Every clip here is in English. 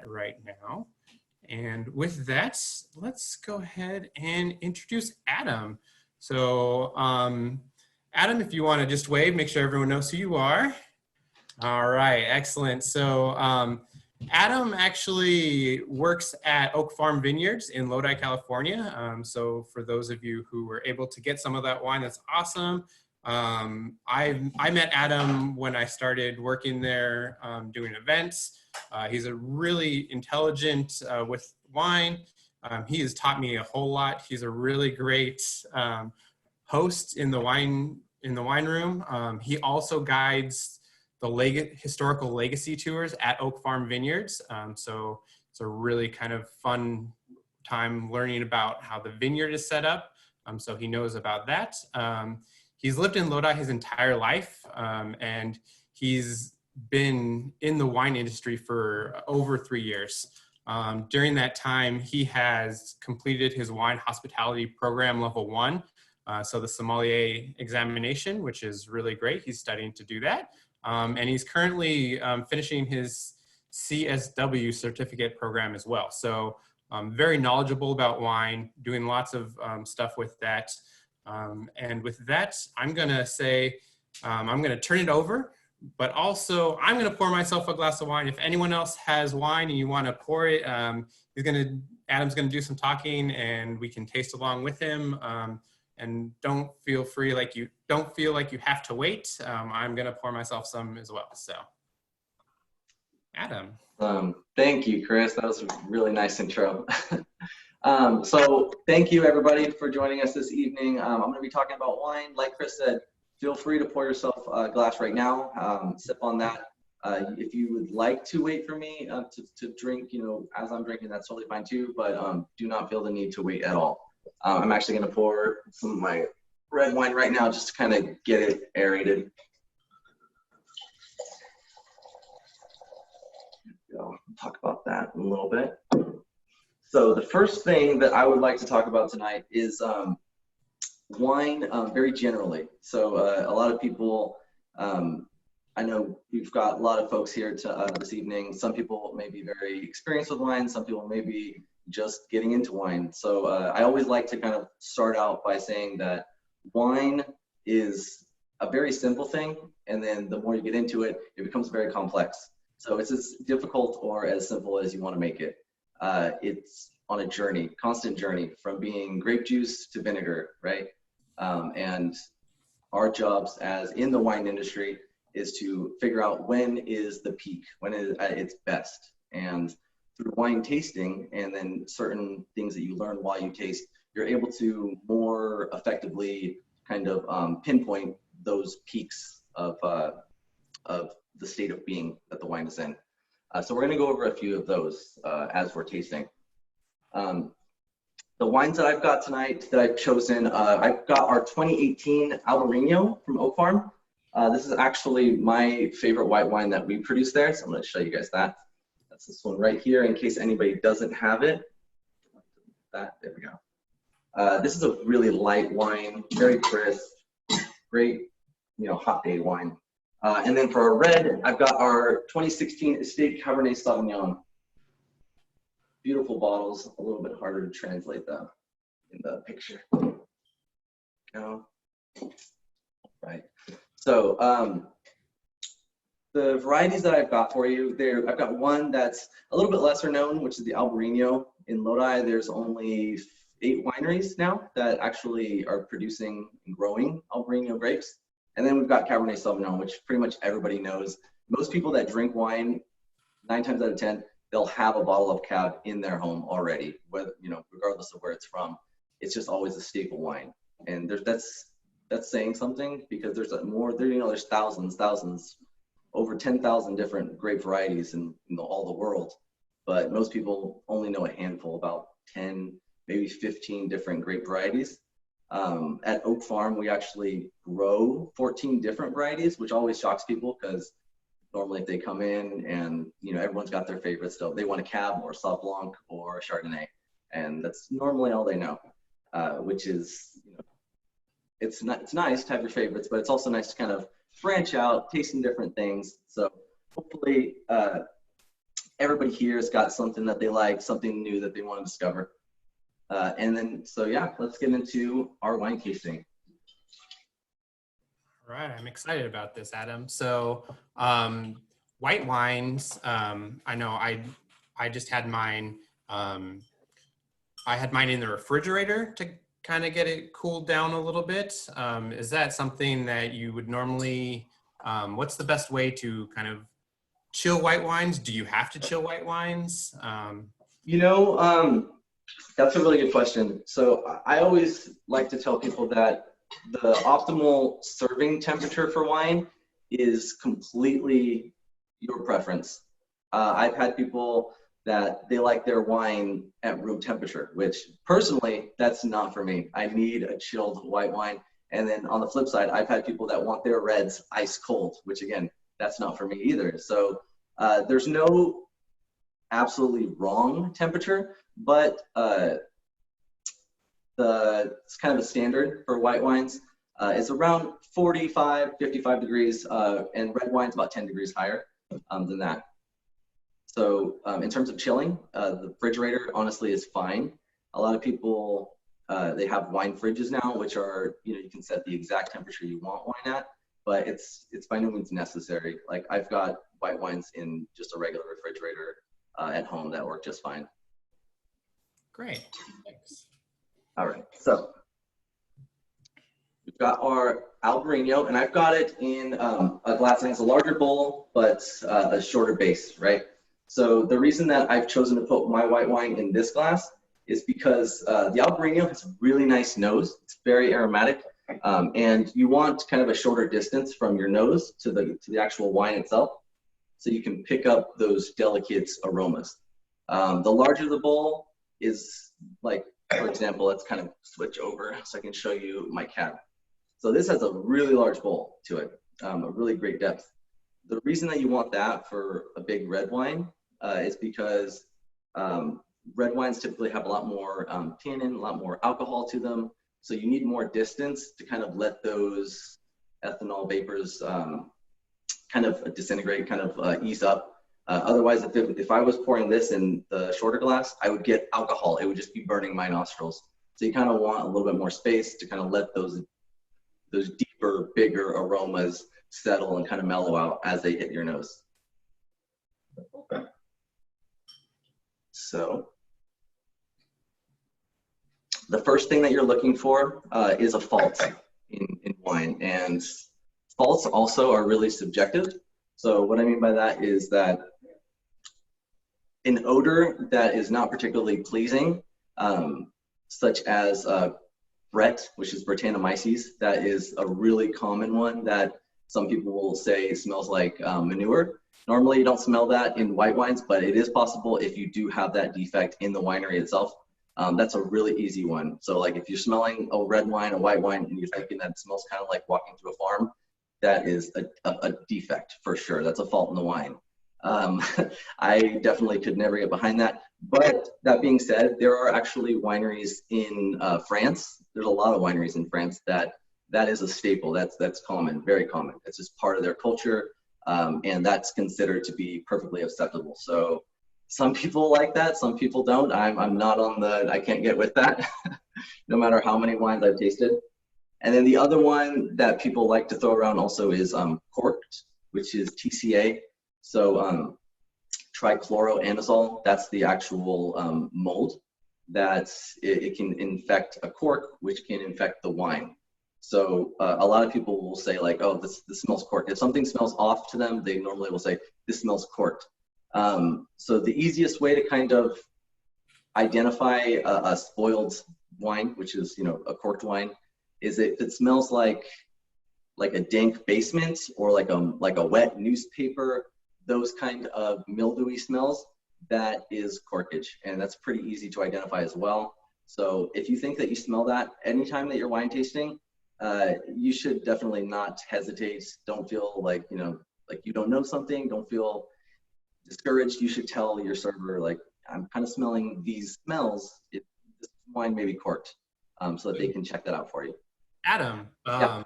right now. And with that, let's go ahead and introduce Adam. So Adam, if you want to just wave, make sure everyone knows who you are. All right, excellent. So Adam actually works at Oak Farm Vineyards in Lodi, California. So for those of you who were able to get some of that wine, that's awesome. I met Adam when I started working there doing events. He's a really intelligent with wine. He has taught me a whole lot. He's a really great host in the wine room. He also guides the historical legacy tours at Oak Farm Vineyards. So it's a really kind of fun time learning about how the vineyard is set up. So he knows about that. He's lived in Lodi his entire life, and he's been in the wine industry for over 3 years. During that time, he has completed his wine hospitality program level 1, so the sommelier examination, which is really great. He's studying to do that. And he's currently finishing his CSW certificate program as well. So very knowledgeable about wine, doing lots of stuff with that. And with that, I'm gonna say, I'm gonna turn it over, but also I'm gonna pour myself a glass of wine. If anyone else has wine and you wanna pour it, Adam's gonna do some talking and we can taste along with him. And don't feel like you have to wait. I'm gonna pour myself some as well, so. Adam. Thank you, Chris. That was a really nice intro. So thank you everybody for joining us this evening. I'm going to be talking about wine. Like Chris said, feel free to pour yourself a glass right now. Sip on that. If you would like to wait for me to drink, as I'm drinking, that's totally fine too. But do not feel the need to wait at all. I'm actually going to pour some of my red wine right now just to kind of get it aerated. I'll talk about that in a little bit. So the first thing that I would like to talk about tonight is wine very generally. So a lot of people, I know we've got a lot of folks here this evening. Some people may be very experienced with wine. Some people may be just getting into wine. So I always like to kind of start out by saying that wine is a very simple thing. And then the more you get into it, it becomes very complex. So it's as difficult or as simple as you want to make it. It's on a journey, constant journey from being grape juice to vinegar, right? And our jobs as in the wine industry is to figure out when is the peak, when is at its best. And through wine tasting and then certain things that you learn while you taste, you're able to more effectively kind of pinpoint those peaks of the state of being that the wine is in. So we're going to go over a few of those as we're tasting. The wines that I've got tonight that I've chosen, I've got our 2018 Albariño from Oak Farm. This is actually my favorite white wine that we produce there, so I'm going to show you guys that. That's this one right here in case anybody doesn't have it. There we go. This is a really light wine, very crisp, great, hot day wine. And then for our red, I've got our 2016 Estate Cabernet Sauvignon. Beautiful bottles, a little bit harder to translate that in the picture. Right. So the varieties that I've got for you, I've got one that's a little bit lesser known, which is the Albariño in Lodi. There's only 8 wineries now that actually are producing and growing Albariño grapes. And then we've got Cabernet Sauvignon, which pretty much everybody knows. Most people that drink wine, 9 times out of 10, they'll have a bottle of Cab in their home already, whether regardless of where it's from. It's just always a staple wine, and that's saying something because there's there's thousands, over 10,000 different grape varieties in all the world, but most people only know a handful, about 10, maybe 15 different grape varieties. At Oak Farm, we actually grow 14 different varieties, which always shocks people because normally if they come in and, everyone's got their favorites. So they want a Cab or a Sauv Blanc or a Chardonnay. And that's normally all they know, which is, it's nice to have your favorites, but it's also nice to kind of branch out, tasting different things. So hopefully everybody here has got something that they like, something new that they want to discover. And then, so yeah, let's get into our wine tasting. All right, I'm excited about this, Adam. So, white wines. I know I just had mine. I had mine in the refrigerator to kind of get it cooled down a little bit. Is that something that you would normally? What's the best way to kind of chill white wines? Do you have to chill white wines? You know, that's a really good question. So I always like to tell people that the optimal serving temperature for wine is completely your preference. I've had people that they like their wine at room temperature, which personally, that's not for me. I need a chilled white wine. And then on the flip side, I've had people that want their reds ice cold, which again, that's not for me either. So there's no absolutely wrong temperature, but it's kind of a standard for white wines. It's around 45, 55 degrees, and red wine's about 10 degrees higher than that. So in terms of chilling, the refrigerator honestly is fine. A lot of people, they have wine fridges now, which are, you can set the exact temperature you want wine at, but it's by no means necessary. Like I've got white wines in just a regular refrigerator at home that work just fine. Great, thanks. All right, so we've got our Albariño, and I've got it in a glass that has a larger bowl, but a shorter base, right? So the reason that I've chosen to put my white wine in this glass is because the Albariño has a really nice nose. It's very aromatic, and you want kind of a shorter distance from your nose to the actual wine itself, so you can pick up those delicate aromas. The larger the bowl is, like, for example, let's kind of switch over so I can show you my cab. So this has a really large bowl to it, a really great depth. The reason that you want that for a big red wine is because red wines typically have a lot more tannin, a lot more alcohol to them. So you need more distance to kind of let those ethanol vapors kind of disintegrate, kind of ease up. Otherwise, if I was pouring this in the shorter glass, I would get alcohol. It would just be burning my nostrils. So you kind of want a little bit more space to kind of let those deeper, bigger aromas settle and kind of mellow out as they hit your nose. Okay. So the first thing that you're looking for is a fault in wine. And faults also are really subjective. So what I mean by that is that an odor that is not particularly pleasing, such as Brett, which is Brettanomyces, that is a really common one that some people will say smells like manure. Normally you don't smell that in white wines, but it is possible if you do have that defect in the winery itself. That's a really easy one. So like if you're smelling a red wine, a white wine, and you're thinking that it smells kind of like walking through a farm, that is a defect for sure. That's a fault in the wine. I definitely could never get behind that. But that being said, there are actually wineries in France. There's a lot of wineries in France that is a staple. That's common, very common. It's just part of their culture, and that's considered to be perfectly acceptable. So some people like that, some people don't. I'm not on the, I can't get with that, no matter how many wines I've tasted. And then the other one that people like to throw around also is corked, which is TCA. So trichloroanisole, that's the actual mold that it can infect a cork, which can infect the wine. So a lot of people will say like, oh, this smells corked. If something smells off to them, they normally will say, this smells corked. So the easiest way to kind of identify a spoiled wine, which is, a corked wine, is if it smells like a dank basement or like a wet newspaper, those kind of mildewy smells, that is corkage. And that's pretty easy to identify as well. So if you think that you smell that anytime that you're wine tasting, you should definitely not hesitate. Don't feel like, like you don't know something. Don't feel discouraged. You should tell your server, like, I'm kind of smelling these smells. This wine may be corked, so that they can check that out for you. Adam, Yeah.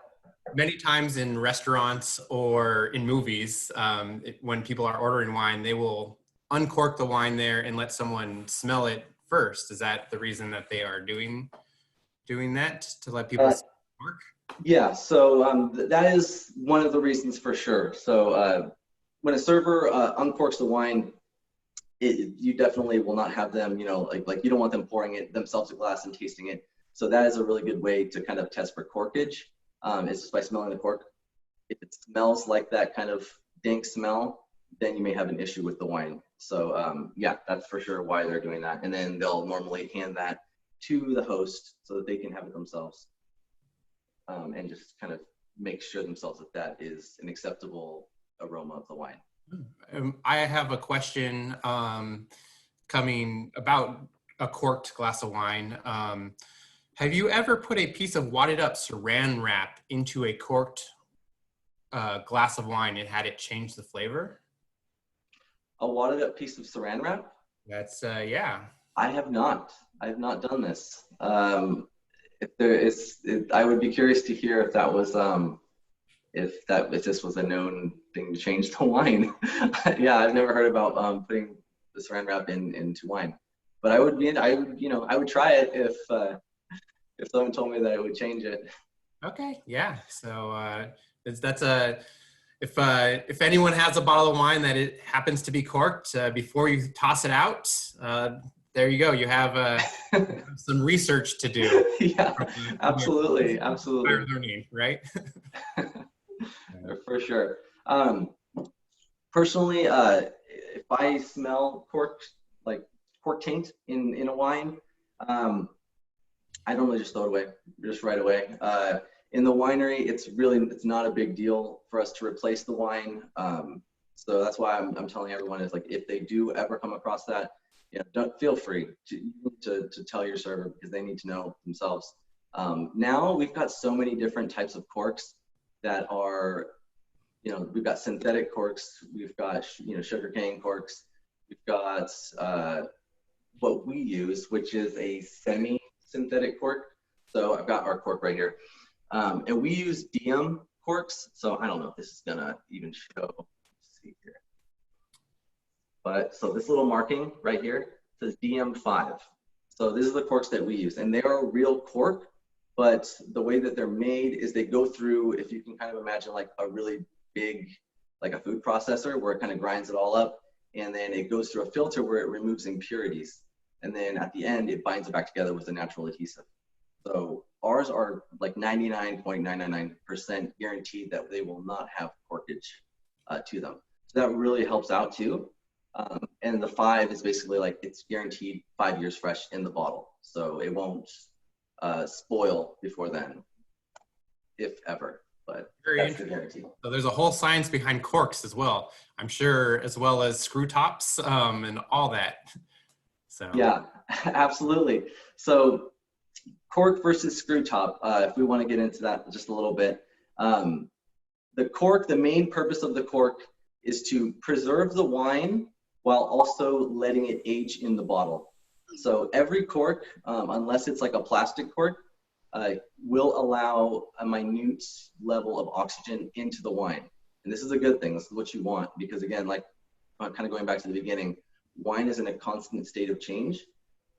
many times in restaurants or in movies, when people are ordering wine, they will uncork the wine there and let someone smell it first? Is that the reason that they are doing that, to let people smell the cork? Yeah, so that is one of the reasons for sure. So when a server uncorks the wine, you definitely will not have them, like you don't want them pouring it themselves a glass and tasting it. So that is a really good way to kind of test for corkage, is just by smelling the cork. If it smells like that kind of dank smell, then you may have an issue with the wine. So yeah, that's for sure why they're doing that. And then they'll normally hand that to the host so that they can have it themselves, and just kind of make sure themselves that that is an acceptable aroma of the wine. I have a question coming about a corked glass of wine. Have you ever put a piece of wadded up saran wrap into a corked glass of wine and had it change the flavor? A wadded up piece of saran wrap? That's yeah. I have not. I have not done this. I would be curious to hear if that was if this was a known thing to change the wine. Yeah, I've never heard about putting the saran wrap into wine, but I would try it if someone told me that it would change it. Okay, yeah. So that's a if anyone has a bottle of wine that it happens to be corked, before you toss it out, there you go. You have some research to do. Yeah, absolutely. Learning, right? For sure. Personally, if I smell cork taint in a wine, I normally just throw it away, just right away. In the winery, it's not a big deal for us to replace the wine. So that's why I'm telling everyone is, like, if they do ever come across that, don't feel free to tell your server, because they need to know themselves. Now we've got so many different types of corks that are, we've got synthetic corks, we've got sugarcane corks, we've got what we use, which is a semi-synthetic cork. So I've got our cork right here, and we use DM corks. So I don't know if this is gonna even show. Let's see here. But so this little marking right here says DM5. So this is the corks that we use, and they are real cork, but the way that they're made is they go through, if you can kind of imagine like a really big, like a food processor where it kind of grinds it all up, and then it goes through a filter where it removes impurities. And then at the end, it binds it back together with a natural adhesive. So ours are like 99.999% guaranteed that they will not have corkage to them. So that really helps out too. And the 5 is basically like, it's guaranteed 5 years fresh in the bottle. So it won't spoil before then, if ever, but that's the guarantee. So there's a whole science behind corks as well, I'm sure, as well as screw tops and all that. So yeah, absolutely. So cork versus screw top, if we want to get into that just a little bit. The cork, the main purpose of the cork is to preserve the wine while also letting it age in the bottle. So every cork, unless it's like a plastic cork, will allow a minute level of oxygen into the wine. And this is a good thing. This is what you want, because again, like kind of going back to the beginning, wine is in a constant state of change.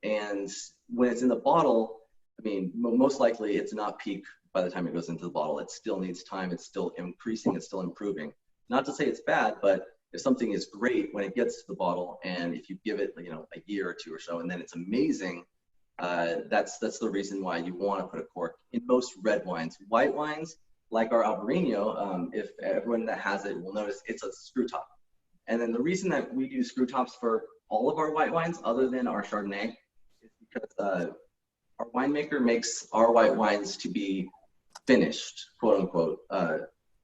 And when it's in the bottle, I mean, most likely it's not peak by the time it goes into the bottle. It still needs time. It's still increasing. It's still improving. Not to say it's bad, but if something is great when it gets to the bottle, and if you give it, a year or two or so, and then it's amazing, that's the reason why you want to put a cork in most red wines. White wines, like our Albariño, if everyone that has it will notice, it's a screw top. And then the reason that we do screw tops for all of our white wines, other than our Chardonnay, is because our winemaker makes our white wines to be finished, quote unquote,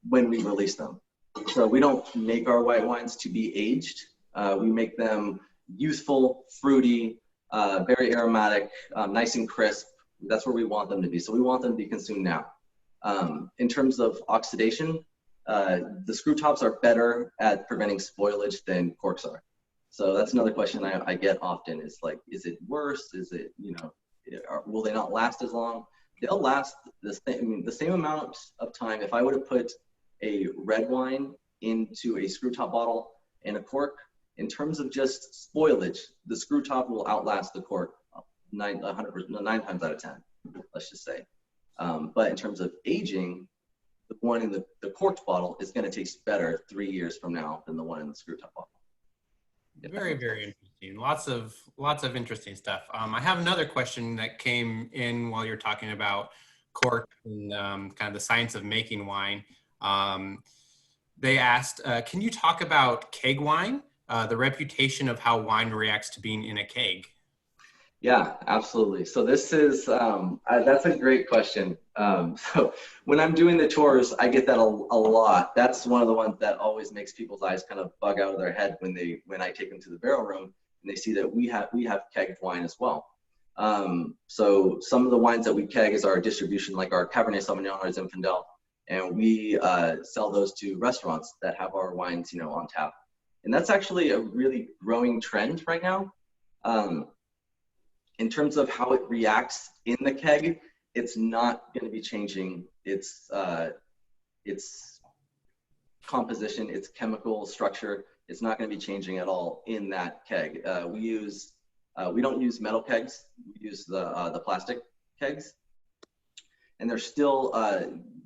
when we release them. So we don't make our white wines to be aged. We make them youthful, fruity, very aromatic, nice and crisp. That's where we want them to be. So we want them to be consumed now. In terms of oxidation, the screw tops are better at preventing spoilage than corks are. So that's another question I get often, is like, is it worse? Is it, will they not last as long? They'll last the same amount of time. If I would have put a red wine into a screw top bottle and a cork, In terms of just spoilage, the screw top will outlast the cork 100%, 9 times out of 10, let's just say. But in terms of aging, the one in the corked bottle is going to taste better 3 years from now than the one in the screw top bottle. Very interesting. Lots of interesting stuff. I have another question that came in while you're talking about cork and kind of the science of making wine. They asked, can you talk about keg wine, the reputation of how wine reacts to being in a keg? Yeah, absolutely. So this is, that's a great question. So when I'm doing the tours, I get that a lot. That's one of the ones that always makes people's eyes kind of bug out of their head when I take them to the barrel room and they see that we have kegged wine as well. So some of the wines that we keg is our distribution, like our Cabernet Sauvignon or Zinfandel, and we sell those to restaurants that have our wines, on tap. And that's actually a really growing trend right now. In terms of how it reacts in the keg, it's not going to be changing its composition, its chemical structure. It's not going to be changing at all in that keg. We don't use metal kegs. We use the plastic kegs, and they're still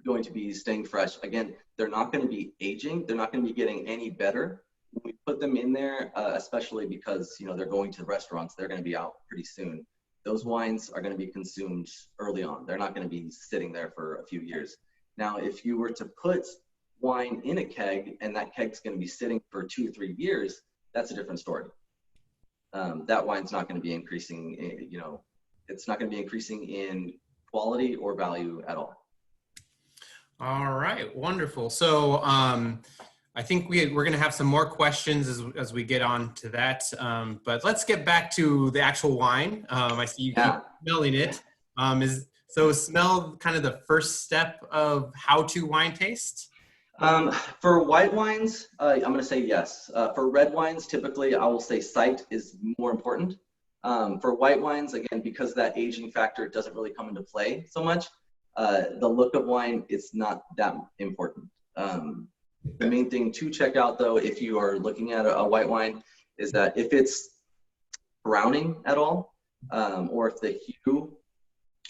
going to be staying fresh. Again, they're not going to be aging. They're not going to be getting any better. When we put them in there, especially because they're going to restaurants, they're going to be out pretty soon. Those wines are going to be consumed early on. They're not going to be sitting there for a few years. Now, if you were to put wine in a keg and that keg's going to be sitting for 2 or 3 years, that's a different story. That wine's not going to be increasing. It's not going to be increasing in quality or value at all. All right, wonderful. So I think we're going to have some more questions as we get on to that. But let's get back to the actual wine. I see you keep smelling it. So smell kind of the first step of how to wine taste? For white wines, I'm going to say yes. For red wines, typically I will say sight is more important. For white wines, again, because that aging factor doesn't really come into play so much, the look of wine is not that important. The main thing to check out, though, if you are looking at a white wine, is that if it's browning at all, or if the hue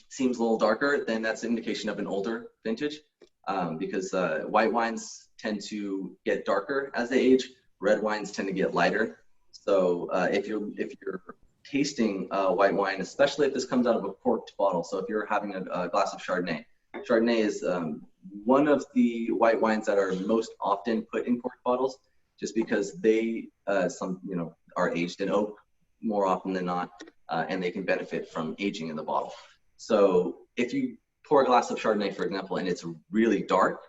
seems a little darker, then that's an indication of an older vintage, because white wines tend to get darker as they age. Red wines tend to get lighter. So if you're tasting white wine, especially if this comes out of a corked bottle, so if you're having a glass of Chardonnay is one of the white wines that are most often put in cork bottles, just because they are aged in oak more often than not, and they can benefit from aging in the bottle. So if you pour a glass of Chardonnay, for example, and it's really dark,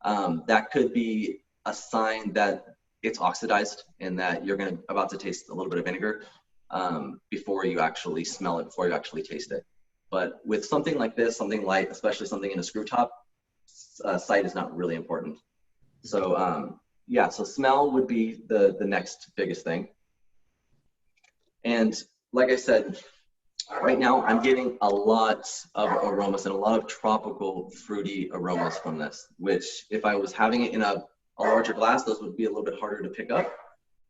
that could be a sign that it's oxidized and that you're about to taste a little bit of vinegar before you actually smell it, before you actually taste it. But with something like this, something light, especially something in a screw top, sight is not really important. So so smell would be the next biggest thing. And like I said, right now I'm getting a lot of aromas and a lot of tropical fruity aromas from this, which if I was having it in a larger glass, those would be a little bit harder to pick up.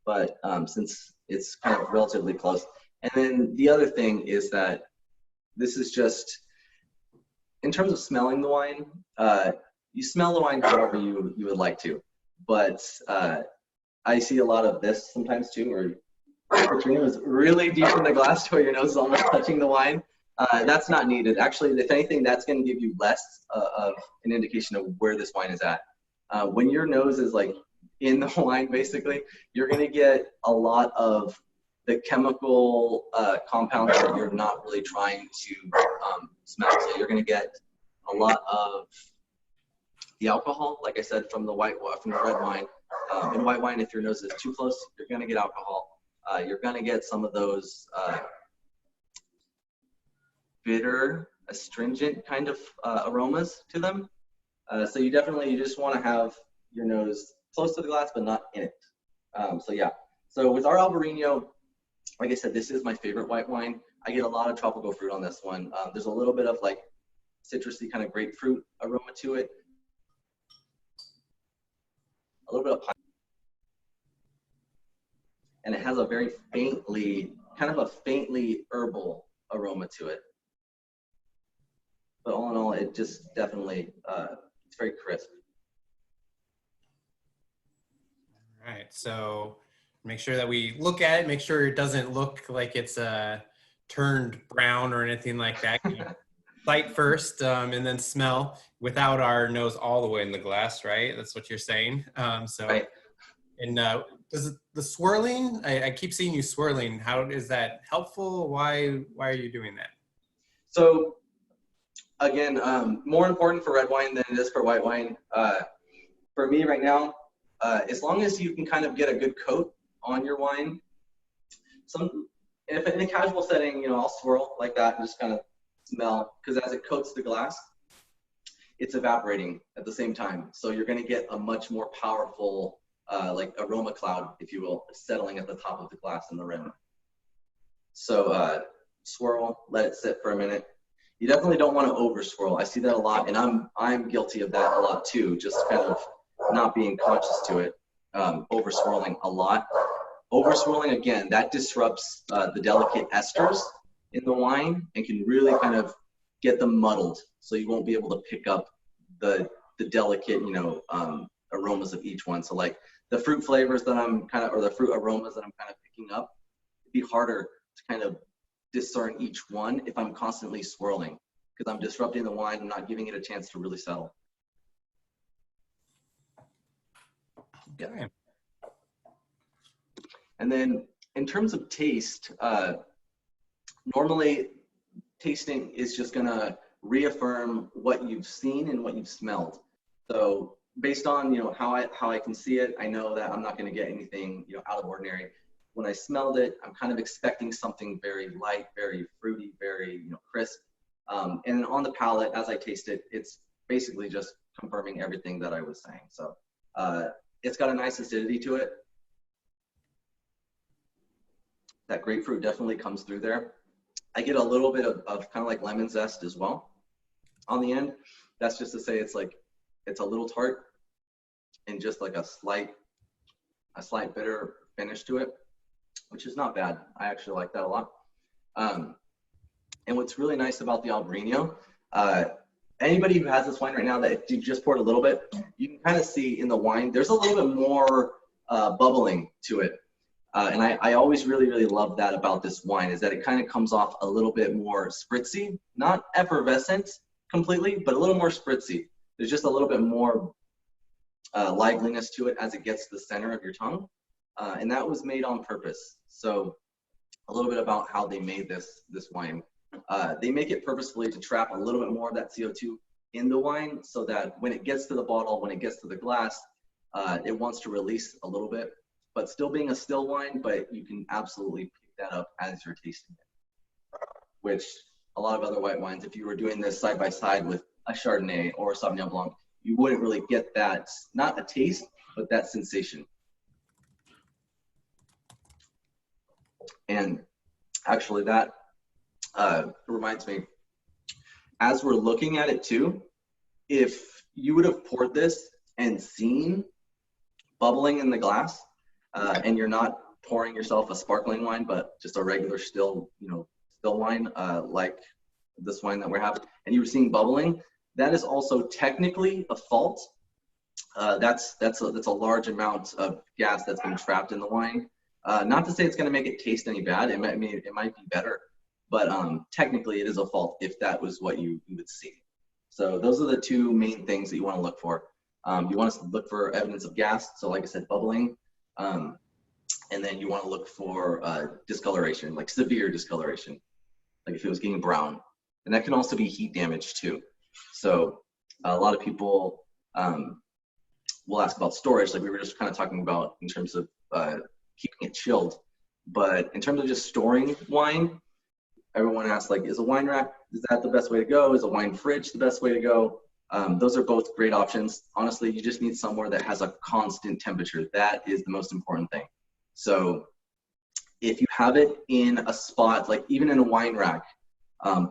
But since it's kind of relatively close. And then the other thing is that this is just, in terms of smelling the wine, you smell the wine however you would like to. But I see a lot of this sometimes too, where put your nose really deep in the glass to where your nose is almost touching the wine. That's not needed. Actually, if anything, that's going to give you less of an indication of where this wine is at. When your nose is like in the wine, basically, you're going to get a lot of the chemical compounds that you're not really trying to smell. So you're going to get a lot of the alcohol, like I said, from the red wine. In white wine, if your nose is too close, you're going to get alcohol. You're going to get some of those bitter, astringent kind of aromas to them. So you just want to have your nose close to the glass, but not in it. So with our Albariño, like I said, this is my favorite white wine. I get a lot of tropical fruit on this one. There's a little bit of like citrusy kind of grapefruit aroma to it. A little bit of pine. and it has a very kind of a faintly herbal aroma to it. But all in all, it just definitely, it's very crisp. All right, so make sure that we look at it, make sure it doesn't look like it's turned brown or anything like that. Sight first, and then smell without our nose all the way in the glass, right? That's what you're saying. Right. And does the swirling, I keep seeing you swirling. How is that helpful? Why are you doing that? So again, more important for red wine than it is for white wine. For me right now, as long as you can kind of get a good coat on your wine, if in a casual setting, I'll swirl like that and just kind of smell, because as it coats the glass, it's evaporating at the same time. So you're going to get a much more powerful, like aroma cloud, if you will, settling at the top of the glass and the rim. So swirl, let it sit for a minute. You definitely don't want to over swirl. I see that a lot, and I'm guilty of that a lot too, just kind of not being conscious to it, over swirling a lot. Over swirling, again, that disrupts the delicate esters in the wine and can really kind of get them muddled, so you won't be able to pick up the delicate, aromas of each one. So like the fruit flavors that or the fruit aromas that I'm kind of picking up, it'd be harder to kind of discern each one if I'm constantly swirling, because I'm disrupting the wine and not giving it a chance to really settle. Okay. Yeah. And then in terms of taste, normally tasting is just gonna reaffirm what you've seen and what you've smelled. So based on how I can see it, I know that I'm not gonna get anything out of ordinary. When I smelled it, I'm kind of expecting something very light, very fruity, very crisp. And on the palate, as I taste it, it's basically just confirming everything that I was saying. So it's got a nice acidity to it. That grapefruit definitely comes through there. I get a little bit of kind of like lemon zest as well on the end. That's just to say it's a little tart and just like a slight bitter finish to it, which is not bad. I actually like that a lot. And what's really nice about the Albariño, anybody who has this wine right now, that if you just poured a little bit, you can kind of see in the wine, there's a little bit more bubbling to it. And I always really, really love that about this wine, is that it kind of comes off a little bit more spritzy, not effervescent completely, but a little more spritzy. There's just a little bit more liveliness to it as it gets to the center of your tongue. And that was made on purpose. So a little bit about how they made this wine. They make it purposefully to trap a little bit more of that CO2 in the wine, so that when it gets to the bottle, when it gets to the glass, it wants to release a little bit, but still being a still wine, but you can absolutely pick that up as you're tasting it. Which a lot of other white wines, if you were doing this side by side with a Chardonnay or a Sauvignon Blanc, you wouldn't really get that, not a taste, but that sensation. And actually that reminds me, as we're looking at it too, if you would have poured this and seen bubbling in the glass, and you're not pouring yourself a sparkling wine, but just a regular still wine, like this wine that we're having, and you were seeing bubbling, that is also technically a fault. That's a large amount of gas that's been trapped in the wine. Not to say it's going to make it taste any bad. It might be better, but technically it is a fault if that was what you would see. So those are the two main things that you want to look for. You want to look for evidence of gas. So like I said, bubbling. And then you want to look for discoloration, like severe discoloration, like if it was getting brown. And that can also be heat damage too. So a lot of people will ask about storage, like we were just kind of talking about in terms of keeping it chilled. But in terms of just storing wine, everyone asks, like, is a wine rack, is that the best way to go? Is a wine fridge the best way to go? Those are both great options. Honestly, you just need somewhere that has a constant temperature. That is the most important thing. So if you have it in a spot, like even in a wine rack,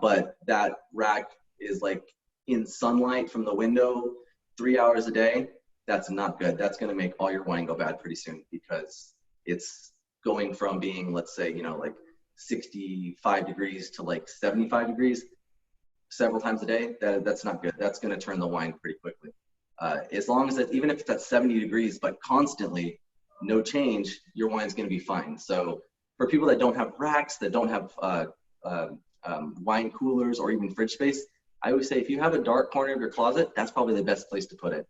but that rack is like in sunlight from the window 3 hours a day, that's not good. That's going to make all your wine go bad pretty soon, because it's going from being, let's say, like 65 degrees to like 75 degrees several times a day, that's not good. That's going to turn the wine pretty quickly. As long as even if it's at 70 degrees, but constantly no change, your wine's going to be fine. So for people that don't have racks, that don't have wine coolers or even fridge space, I always say if you have a dark corner of your closet, that's probably the best place to put it.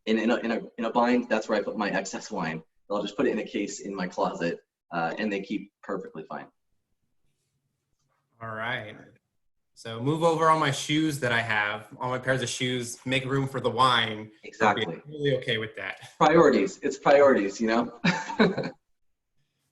In a bind, that's where I put my excess wine. I'll just put it in a case in my closet, and they keep perfectly fine. All right. So move over all my shoes that I have, all my pairs of shoes, make room for the wine. Exactly. I'll be really okay with that. Priorities. It's priorities,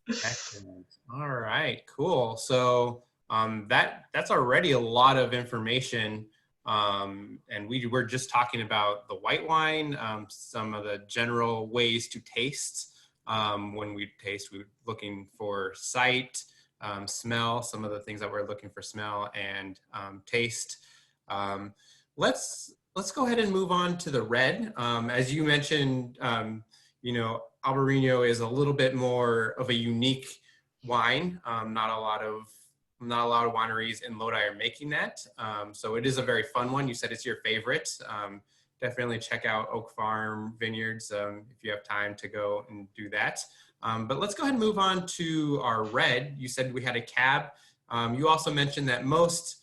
Excellent. All right, cool. So that's already a lot of information. And we were just talking about the white wine, some of the general ways to taste. When we taste, we're looking for sight, smell, some of the things that we're looking for smell and taste. Let's go ahead and move on to the red. As you mentioned, Albariño is a little bit more of a unique wine. Not a lot of wineries in Lodi are making that. So it is a very fun one. You said it's your favorite. Definitely check out Oak Farm Vineyards if you have time to go and do that. But let's go ahead and move on to our red. You said we had a cab. You also mentioned that most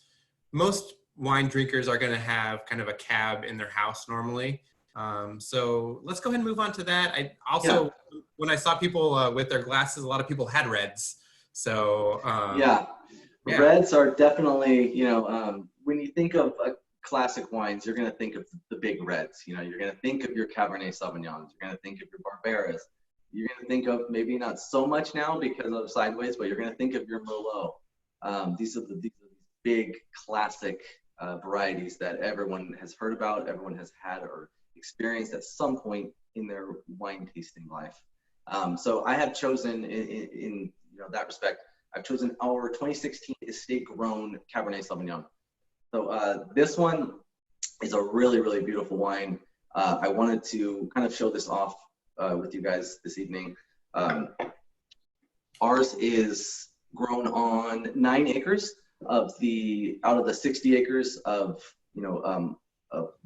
wine drinkers are going to have kind of a cab in their house normally. So let's go ahead and move on to that. When I saw people with their glasses, a lot of people had reds. So reds are definitely, when you think of classic wines, you're going to think of the big reds. You're going to think of your Cabernet Sauvignons. You're going to think of your Barberas. You're going to think of, maybe not so much now because of Sideways, but you're going to think of your Merlot. These are the big classic varieties that everyone has heard about, everyone has had or experienced at some point in their wine tasting life. So I have chosen in that respect, I've chosen our 2016 estate grown Cabernet Sauvignon. So this one is a really, really beautiful wine. I wanted to kind of show this off with you guys this evening. Ours is grown on 9 acres out of the 60 acres of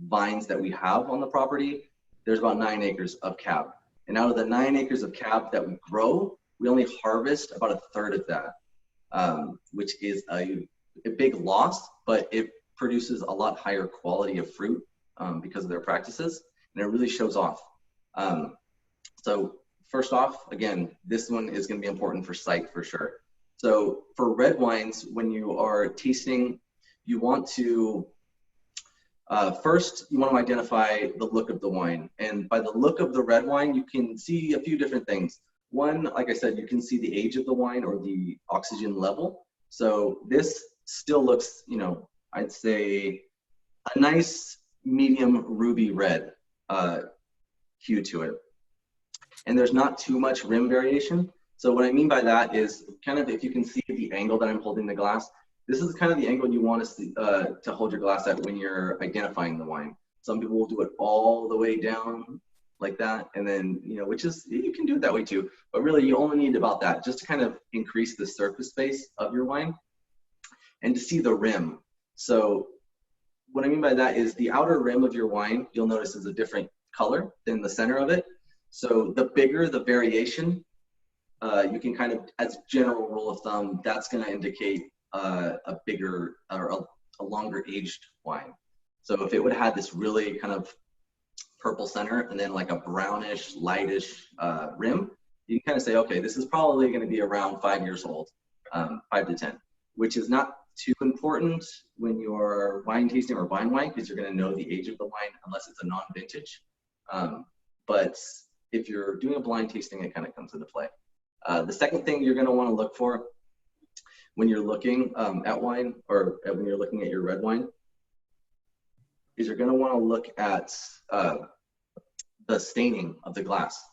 vines that we have on the property. There's about 9 acres of cab. And out of the 9 acres of cab that we grow, we only harvest about 1/3 of that, which is a big loss, but it produces a lot higher quality of fruit because of their practices, and it really shows off. So first off, again, this one is going to be important for sight for sure. So for red wines, when you are tasting, you want to first, you want to identify the look of the wine. And by the look of the red wine, you can see a few different things. One, like I said, you can see the age of the wine or the oxygen level. So this still looks, I'd say a nice medium ruby red hue to it. And there's not too much rim variation. So what I mean by that is kind of, if you can see the angle that I'm holding the glass, this is kind of the angle you want to hold your glass at when you're identifying the wine. Some people will do it all the way down like that, and then, which is, you can do it that way too, but really you only need about that just to kind of increase the surface space of your wine and to see the rim. So what I mean by that is the outer rim of your wine, you'll notice, is a different color than the center of it. So the bigger the variation, you can kind of, as a general rule of thumb, that's going to indicate a bigger or a longer aged wine. So if it would have had this really kind of purple center and then like a brownish, lightish rim, you can kind of say, okay, this is probably going to be around 5 years old, 5 to 10, which is not too important when you're wine tasting or buying wine, because you're going to know the age of the wine unless it's a non-vintage. But if you're doing a blind tasting, it kind of comes into play. The second thing you're going to want to look for when you're looking at wine, or when you're looking at your red wine, is you're going to want to look at the staining of the glass.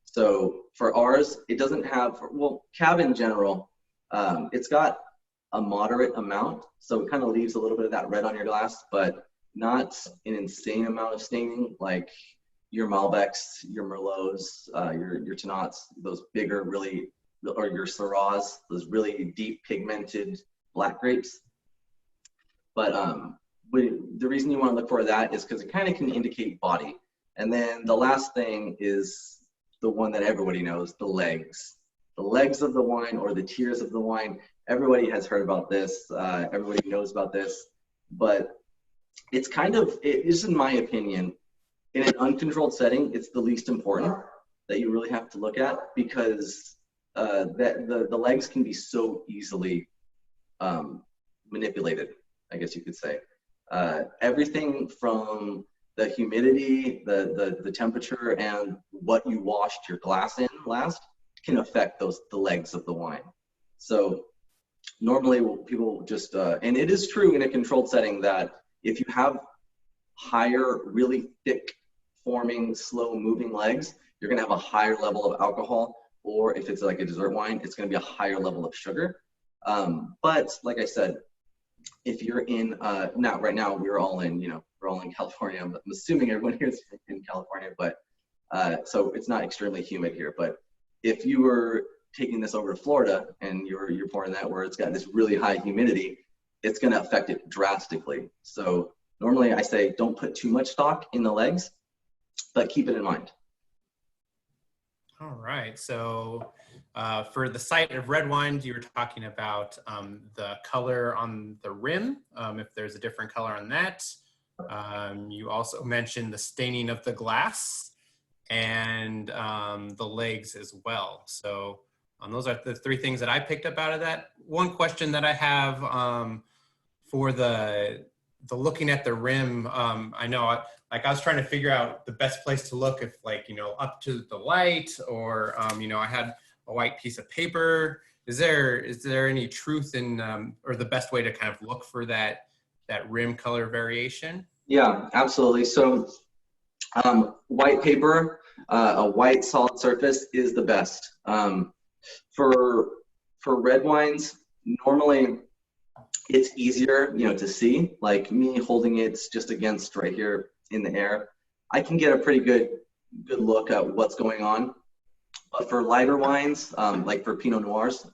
So for ours, it doesn't have, well, cab in general, it's got a moderate amount, so it kind of leaves a little bit of that red on your glass, but not an insane amount of staining like your Malbecs, your Merlots, your Tannats, those bigger, really, or your Syrahs, those really deep pigmented black grapes. But the reason you want to look for that is because it kind of can indicate body. And then the last thing is the one that everybody knows, the legs. The legs of the wine, or the tiers of the wine. Everybody has heard about this. Everybody knows about this. But it's kind of, it is, in my opinion, in an uncontrolled setting, it's the least important that you really have to look at, because the legs can be so easily manipulated, I guess you could say. Everything from the humidity, the temperature, and what you washed your glass in last can affect the legs of the wine. So normally people just, and it is true in a controlled setting, that if you have higher, really thick forming, slow moving legs, you're gonna have a higher level of alcohol, or if it's like a dessert wine, it's gonna be a higher level of sugar. But like I said, if you're in, right now we're all in California. I'm assuming everyone here is in California, but so it's not extremely humid here. But if you were taking this over to Florida and you're pouring that where it's got this really high humidity, it's going to affect it drastically. So normally I say don't put too much stock in the legs, but keep it in mind. All right. So for the site of red wines, you were talking about the color on the rim, if there's a different color on that. You also mentioned the staining of the glass and the legs as well. So those are the three things that I picked up out of that. One question that I have for the looking at the rim, I know I was trying to figure out the best place to look, if up to the light, or I had a white piece of paper. Is there any truth in or the best way to kind of look for that rim color variation? Yeah, absolutely. So white paper, a white solid surface is the best. For red wines, normally it's easier, to see. Like me holding it just against right here in the air, I can get a pretty good look at what's going on. But for lighter wines, like for Pinot Noirs,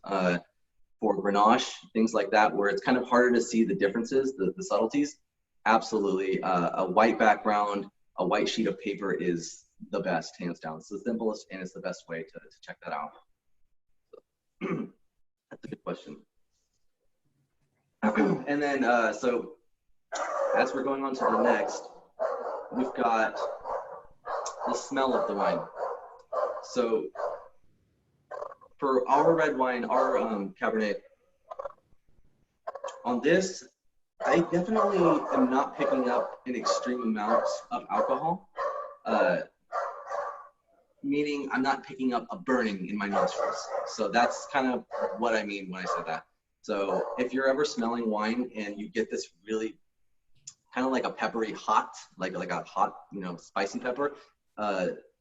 for Grenache, things like that, where it's kind of harder to see the differences, the subtleties, absolutely. A white background, a white sheet of paper is the best, hands down. It's the simplest and it's the best way to check that out. That's a good question. And then, so as we're going on to the next, we've got the smell of the wine. So for our red wine, our Cabernet, on this, I definitely am not picking up an extreme amount of alcohol, meaning I'm not picking up a burning in my nostrils. So that's kind of what I mean when I say that. So if you're ever smelling wine and you get this really kind of like a peppery hot, like a hot, spicy pepper,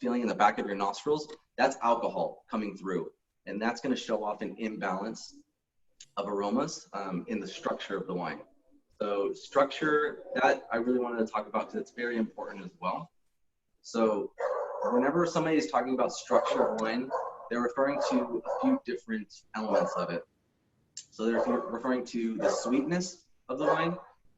feeling in the back of your nostrils, that's alcohol coming through. And that's going to show off an imbalance of aromas in the structure of the wine. So structure, that I really wanted to talk about because it's very important as well. So whenever somebody is talking about structure of wine, they're referring to a few different elements of it. So they're referring to the sweetness of the wine,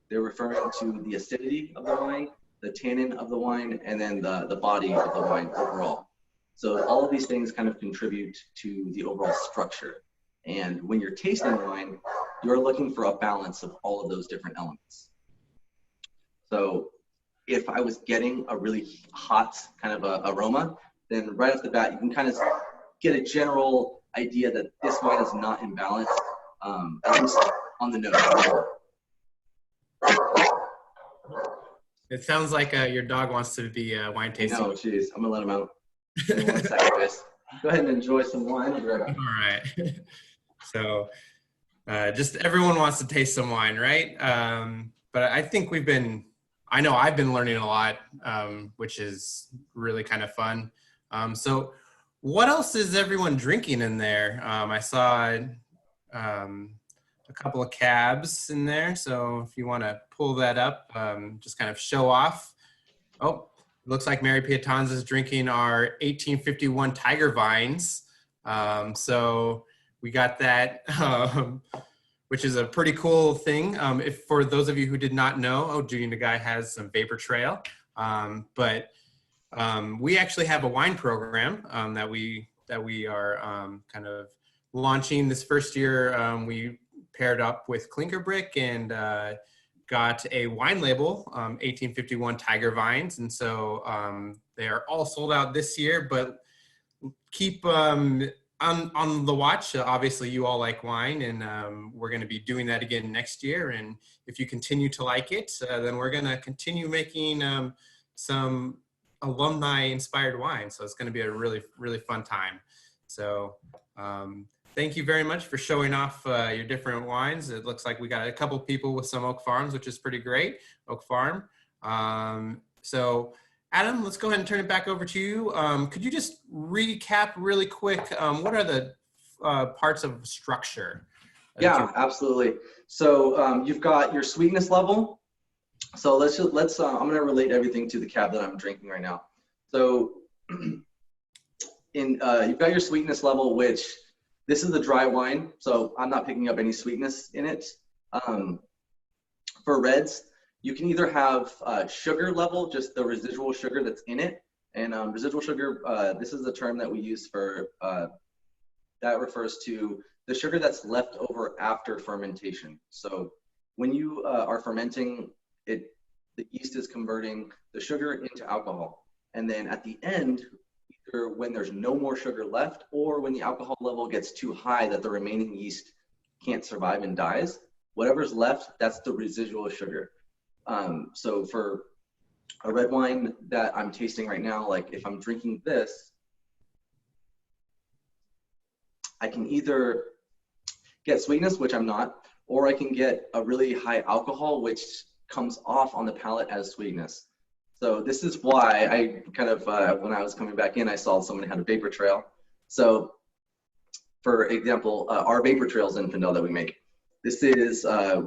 they're referring to the acidity of the wine, the tannin of the wine, and then the body of the wine overall. So all of these things kind of contribute to the overall structure. And when you're tasting wine, you're looking for a balance of all of those different elements. So if I was getting a really hot kind of a aroma, then right off the bat, you can kind of get a general idea that this wine is not in balance, at least on the nose. It sounds like your dog wants to be wine tasting. No, geez, I'm gonna let him out. In 1 second, guys. Go ahead and enjoy some wine. I'll be right back. All right. So just everyone wants to taste some wine, right? But I think I know I've been learning a lot, which is really kind of fun. So what else is everyone drinking in there? I saw a couple of cabs in there. So if you want to pull that up, just kind of show off. Oh, looks like Mary Pietanza is drinking our 1851 Tiger Vines. So we got that, which is a pretty cool thing. If for those of you who did not know, Judy Nagai has some Vapor Trail. But we actually have a wine program that we are kind of launching this first year. We paired up with Clinker Brick and got a wine label, 1851 Tiger Vines. And so they are all sold out this year, but keep on the watch. Obviously you all like wine, and we're going to be doing that again next year. And if you continue to like it, then we're going to continue making some alumni inspired wine. So it's going to be a really, really fun time. So thank you very much for showing off your different wines. It looks like we got a couple people with some Oak Farms, which is pretty great. Oak Farm. So Adam, let's go ahead and turn it back over to you. Could you just recap really quick? What are the parts of structure? Yeah, absolutely. So you've got your sweetness level. So let's I'm going to relate everything to the cab that I'm drinking right now. So you've got your sweetness level, which this is the dry wine. So I'm not picking up any sweetness in it. For reds, you can either have sugar level, just the residual sugar that's in it. And residual sugar, this is the term that we use for, that refers to the sugar that's left over after fermentation. So when you are fermenting, the yeast is converting the sugar into alcohol. And then at the end, either when there's no more sugar left or when the alcohol level gets too high that the remaining yeast can't survive and dies, whatever's left, that's the residual sugar. So for a red wine that I'm tasting right now, like if I'm drinking this, I can either get sweetness, which I'm not, or I can get a really high alcohol, which comes off on the palate as sweetness. So this is why I kind of, when I was coming back in, I saw someone had a vapor trail. So for example, our vapor trail Zinfandel that we make, this is a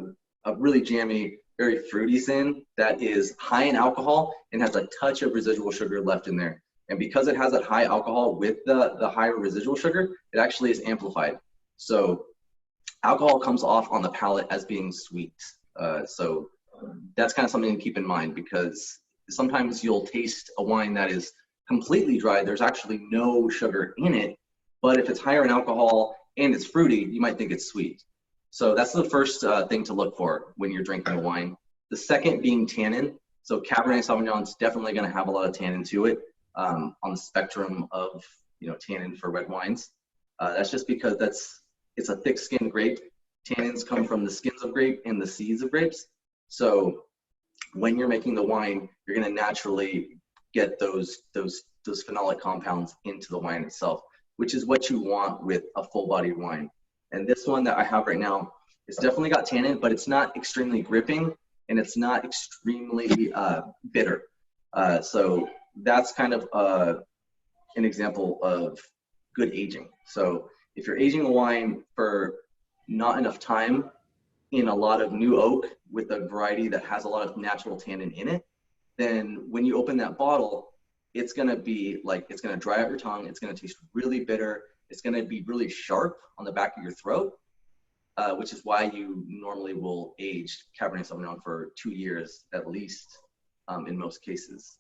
really jammy, very fruity Zin that is high in alcohol and has a touch of residual sugar left in there. And because it has that high alcohol with the higher residual sugar, it actually is amplified. So alcohol comes off on the palate as being sweet. So that's kind of something to keep in mind, because sometimes you'll taste a wine that is completely dry. There's actually no sugar in it, but if it's higher in alcohol and it's fruity, you might think it's sweet. So that's the first thing to look for when you're drinking a wine. The second being tannin. So Cabernet Sauvignon is definitely going to have a lot of tannin to it on the spectrum of tannin for red wines. That's just because it's a thick-skinned grape. Tannins come from the skins of grape and the seeds of grapes. So when you're making the wine, you're going to naturally get those phenolic compounds into the wine itself, which is what you want with a full-bodied wine. And this one that I have right now, it's definitely got tannin, but it's not extremely gripping and it's not extremely bitter. So that's kind of an example of good aging. So if you're aging a wine for not enough time in a lot of new oak with a variety that has a lot of natural tannin in it, then when you open that bottle, it's going to be like, it's going to dry out your tongue. It's going to taste really bitter. It's going to be really sharp on the back of your throat, which is why you normally will age Cabernet Sauvignon for 2 years at least in most cases.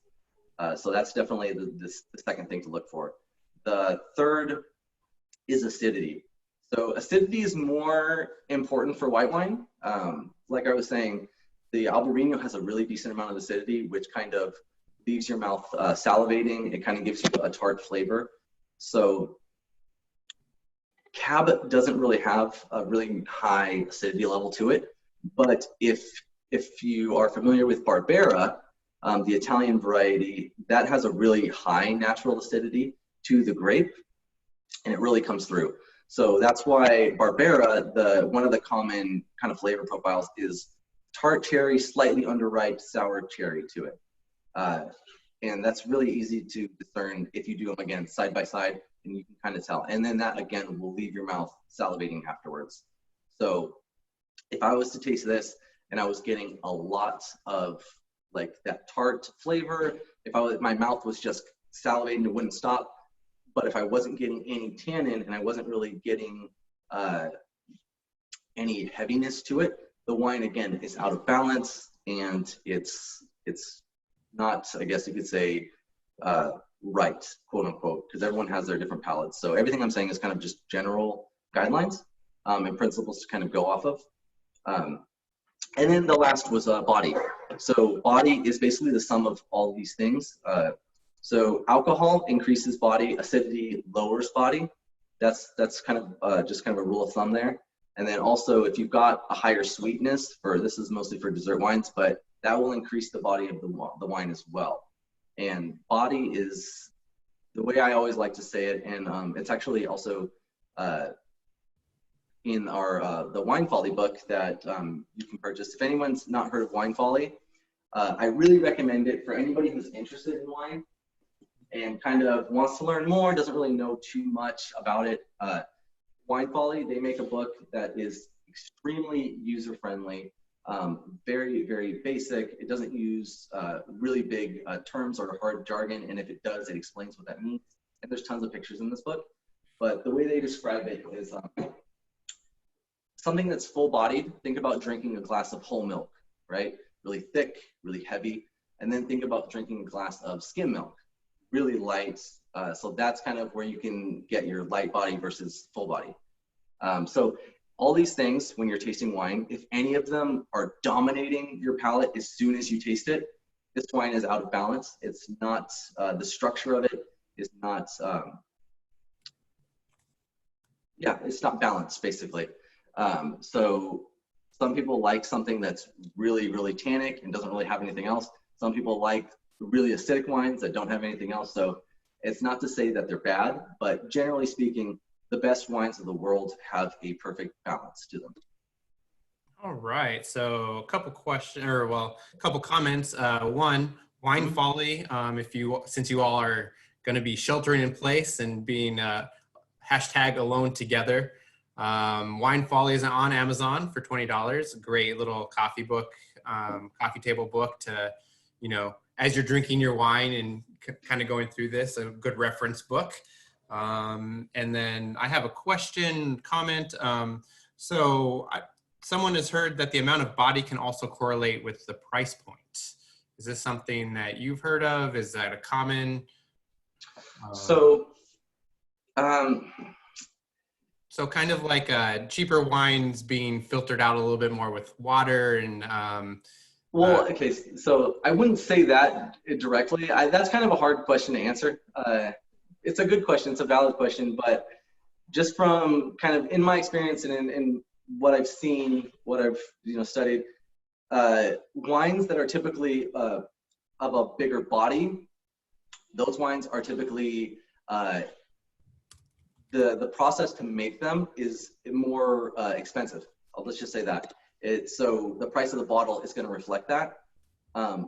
So that's definitely the second thing to look for. The third is acidity. So acidity is more important for white wine. Like I was saying, the Albariño has a really decent amount of acidity, which kind of leaves your mouth salivating. It kind of gives you a tart flavor. So Cab doesn't really have a really high acidity level to it. But if you are familiar with Barbera, the Italian variety, that has a really high natural acidity to the grape, and it really comes through. So that's why Barbera, one of the common kind of flavor profiles is tart cherry, slightly underripe, sour cherry to it. And that's really easy to discern if you do them again side by side, and you can kind of tell. And then that again will leave your mouth salivating afterwards. So if I was to taste this and I was getting a lot of like that tart flavor. If my mouth was just salivating, it wouldn't stop. But if I wasn't getting any tannin and I wasn't really getting any heaviness to it, the wine again is out of balance, and it's not, I guess you could say, right, quote unquote, because everyone has their different palates. So everything I'm saying is kind of just general guidelines and principles to kind of go off of. And then the last was body. So body is basically the sum of all these things. So alcohol increases body, acidity lowers body. That's kind of just kind of a rule of thumb there. And then also, if you've got a higher sweetness, this is mostly for dessert wines, but that will increase the body of the wine as well. And body is the way I always like to say it, and it's actually also in our the Wine Folly book that you can purchase. If anyone's not heard of Wine Folly, I really recommend it for anybody who's interested in wine and kind of wants to learn more, doesn't really know too much about it. Wine Folly, they make a book that is extremely user-friendly, very, very basic. It doesn't use really big terms or hard jargon, and if it does, it explains what that means. And there's tons of pictures in this book. But the way they describe it is something that's full-bodied. Think about drinking a glass of whole milk, right? Really thick, really heavy. And then think about drinking a glass of skim milk, really light. So that's kind of where you can get your light body versus full body. So all these things, when you're tasting wine, if any of them are dominating your palate as soon as you taste it, this wine is out of balance. It's not, the structure of it is not, it's not balanced, basically. So some people like something that's really, really tannic and doesn't really have anything else. Some people like really acidic wines that don't have anything else. So it's not to say that they're bad, but generally speaking, the best wines of the world have a perfect balance to them. All right. So a couple questions, or well, a couple comments. One, Wine Folly. Since you all are going to be sheltering in place and being hashtag alone together, Wine Folly is on Amazon for $20. Great little coffee book, coffee table book to, as you're drinking your wine and kind of going through this, a good reference book. And then I have a comment. Someone has heard that the amount of body can also correlate with the price point. Is this something that you've heard of? Is that a common? So kind of like cheaper wines being filtered out a little bit more with water and okay, so I wouldn't say that directly. That's kind of a hard question to answer. It's a good question, it's a valid question, but just from kind of in my experience and in what I've seen, what I've studied, wines that are typically of a bigger body, those wines are typically the process to make them is more expensive. Let's just say that. So the price of the bottle is going to reflect that.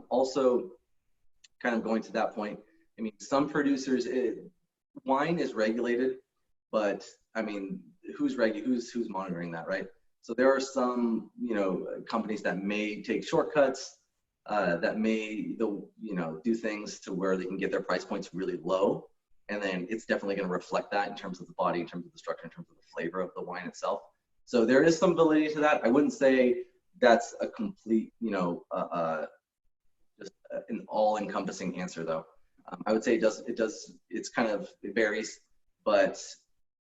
Also, kind of going to that point, I mean, some producers, wine is regulated, but I mean, who's monitoring that, right? So there are some, companies that may take shortcuts, that may, do things to where they can get their price points really low, and then it's definitely going to reflect that in terms of the body, in terms of the structure, in terms of the flavor of the wine itself. So there is some validity to that. I wouldn't say that's a complete, just an all-encompassing answer, though. I would say it varies, but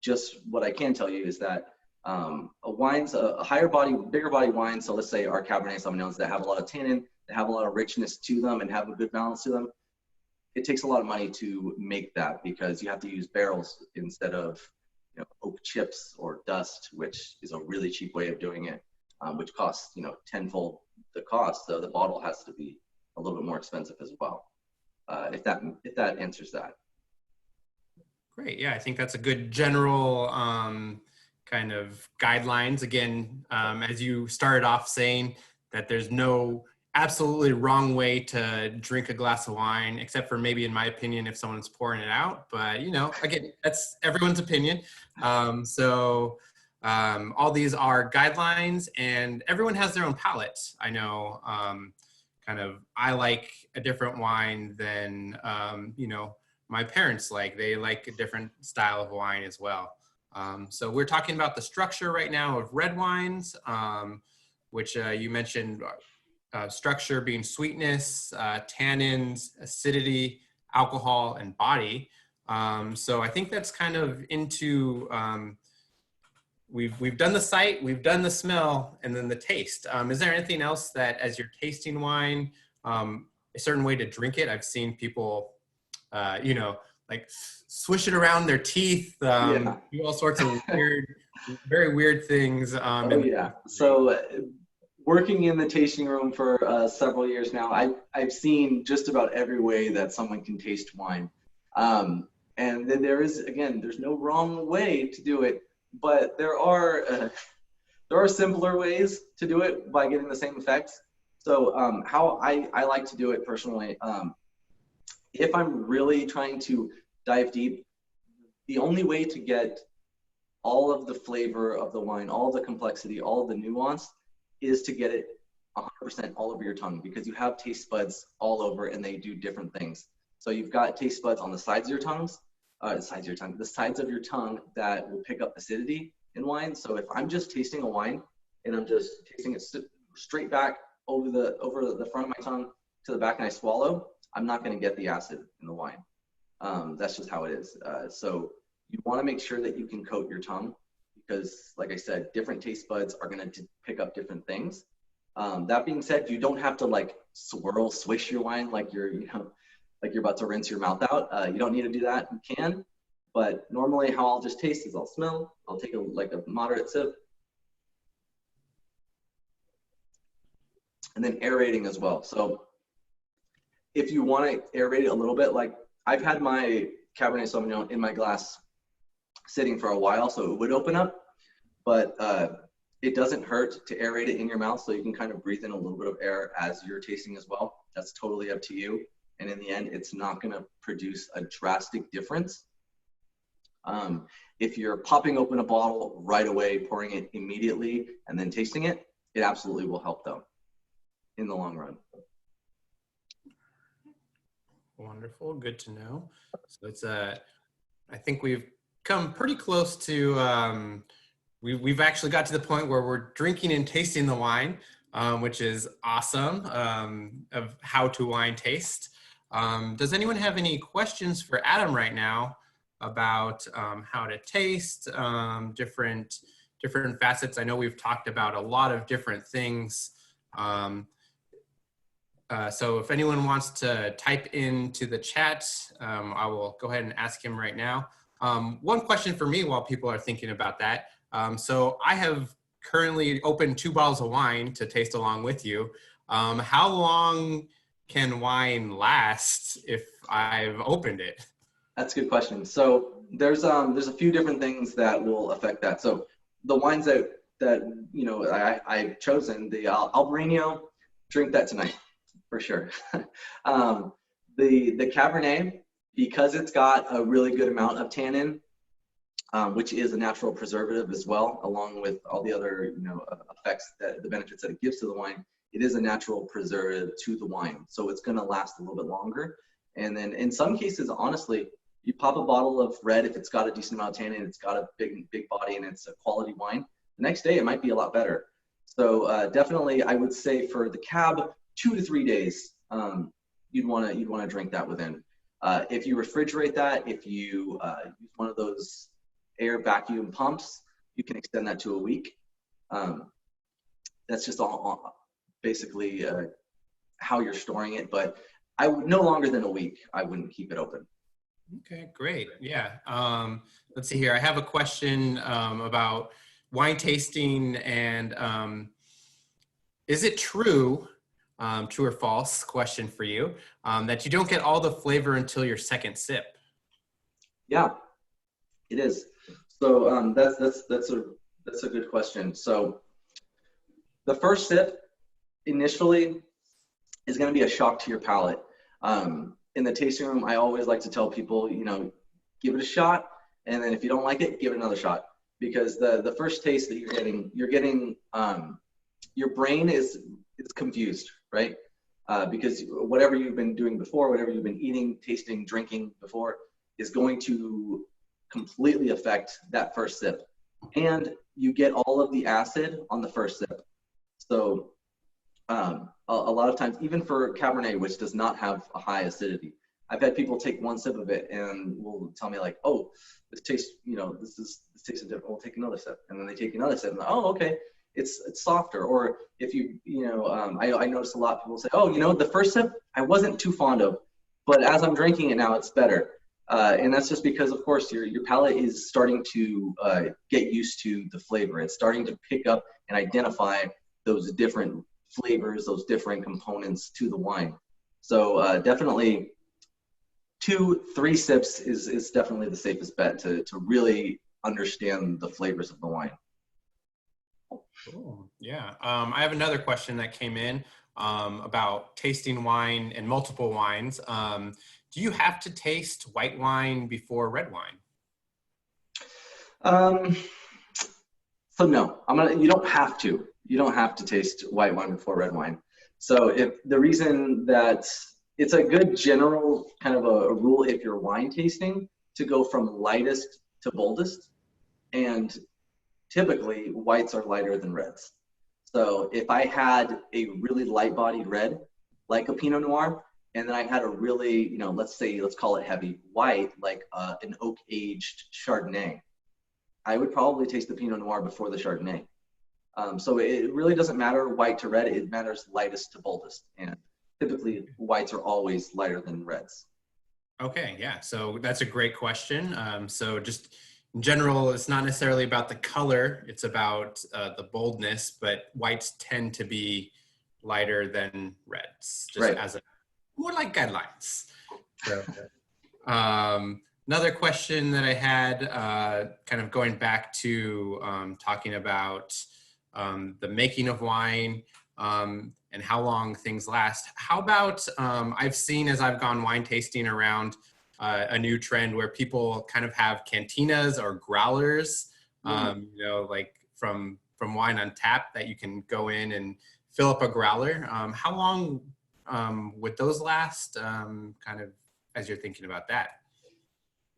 just what I can tell you is that a higher body, bigger body wine, so let's say our Cabernet Sauvignons that have a lot of tannin, that have a lot of richness to them and have a good balance to them, it takes a lot of money to make that because you have to use barrels instead of oak chips or dust, which is a really cheap way of doing it, which costs tenfold the cost. So the bottle has to be a little bit more expensive as well. If that answers that. Great. Yeah, I think that's a good general kind of guidelines. Again, as you started off saying that there's no absolutely wrong way to drink a glass of wine, except for maybe, in my opinion, if someone's pouring it out. But, again, that's everyone's opinion. All these are guidelines, and everyone has their own palate. I know kind of, I like a different wine than, my parents like. They like a different style of wine as well. So we're talking about the structure right now of red wines, which you mentioned, structure being sweetness, tannins, acidity, alcohol, and body. So I think that's kind of into, we've done the sight, we've done the smell, and then the taste. Is there anything else that, as you're tasting wine, a certain way to drink it? I've seen people, like swish it around their teeth, Yeah. do all sorts of weird, very weird things. Oh yeah. So working in the tasting room for several years now, I've seen just about every way that someone can taste wine. And then there's no wrong way to do it, but there are simpler ways to do it by getting the same effects. So how I like to do it personally, if I'm really trying to dive deep, the only way to get all of the flavor of the wine, all the complexity, all the nuance, is to get it 100% all over your tongue, because you have taste buds all over and they do different things. So you've got taste buds on the sides of your tongues, the sides of your tongue that will pick up acidity in wine. So if I'm just tasting a wine and I'm just tasting it straight back over the front of my tongue to the back and I swallow, I'm not going to get the acid in the wine. That's just how it is. So you want to make sure that you can coat your tongue, because like I said, different taste buds are going to pick up different things. That being said, you don't have to like swish your wine like you're about to rinse your mouth out. You don't need to do that. You can, but normally how I'll just taste is I'll smell, I'll take a moderate sip, and then aerating as well. So if you want to aerate it a little bit, like I've had my Cabernet Sauvignon in my glass sitting for a while, so it would open up, but it doesn't hurt to aerate it in your mouth, so you can kind of breathe in a little bit of air as you're tasting as well. That's totally up to you. And in the end, it's not going to produce a drastic difference. If you're popping open a bottle right away, pouring it immediately, and then tasting it, it absolutely will help though, in the long run. Wonderful, good to know. So it's I think we've come pretty close to, we've actually got to the point where we're drinking and tasting the wine, which is awesome, of how to wine taste. Does anyone have any questions for Adam right now about how to taste, different facets? I know we've talked about a lot of different things. So if anyone wants to type into the chat, I will go ahead and ask him right now. One question for me while people are thinking about that. So I have currently opened 2 bottles of wine to taste along with you. How long can wine last if I've opened it? That's a good question. So there's a few different things that will affect that. So the wines that I've chosen, the Albariño, drink that tonight for sure. The Cabernet, because it's got a really good amount of tannin, which is a natural preservative as well, along with all the other effects, the benefits that it gives to the wine. It is a natural preservative to the wine, so it's going to last a little bit longer. And then in some cases, honestly, you pop a bottle of red, if it's got a decent amount of tannin, it's got a big body, and it's a quality wine, the next day it might be a lot better. So definitely, I would say for the Cab, 2 to 3 days, you'd want to drink that within. If you refrigerate that, if you use one of those air vacuum pumps, you can extend that to a week. That's just all basically how you're storing it, but I would no longer than a week. I wouldn't keep it open. Okay, great. Yeah. Let's see here. I have a question about wine tasting, and is it true, true or false question for you, that you don't get all the flavor until your second sip? Yeah, it is. So that's a good question. So the first sip initially is going to be a shock to your palate. In the tasting room, I always like to tell people, give it a shot, and then if you don't like it, give it another shot, because the first taste that you're getting, your brain is confused, right? because whatever you've been doing before, whatever you've been eating, tasting, drinking before is going to completely affect that first sip. And you get all of the acid on the first sip. So a lot of times, even for Cabernet, which does not have a high acidity, I've had people take one sip of it and will tell me like, oh, this tastes, this tastes different. We'll take another sip. And then they take another sip and oh, okay, it's softer. Or if I notice a lot of people say, oh, the first sip I wasn't too fond of, but as I'm drinking it now, it's better. And that's just because, of course, your palate is starting to get used to the flavor. It's starting to pick up and identify those different flavors, those different components to the wine. So definitely 2-3 sips is definitely the safest bet to really understand the flavors of the wine. Cool. Yeah. I have another question that came in about tasting wine and multiple wines. Do you have to taste white wine before red wine? So no, you don't have to. You don't have to taste white wine before red wine. So if the reason that it's a good general kind of a rule if you're wine tasting to go from lightest to boldest, and typically whites are lighter than reds. So if I had a really light-bodied red, like a Pinot Noir, and then I had a really, let's call it heavy white, like an oak-aged Chardonnay, I would probably taste the Pinot Noir before the Chardonnay. So it really doesn't matter white to red, it matters lightest to boldest. And typically whites are always lighter than reds. Okay, yeah, so that's a great question. So just in general, it's not necessarily about the color, it's about the boldness, but whites tend to be lighter than reds, just right. as a more like guidelines. So, another question that I had, kind of going back to talking about the making of wine and how long things last. How about, I've seen as I've gone wine tasting around a new trend where people kind of have cantinas or growlers, like from wine on tap that you can go in and fill up a growler. How long would those last, kind of as you're thinking about that?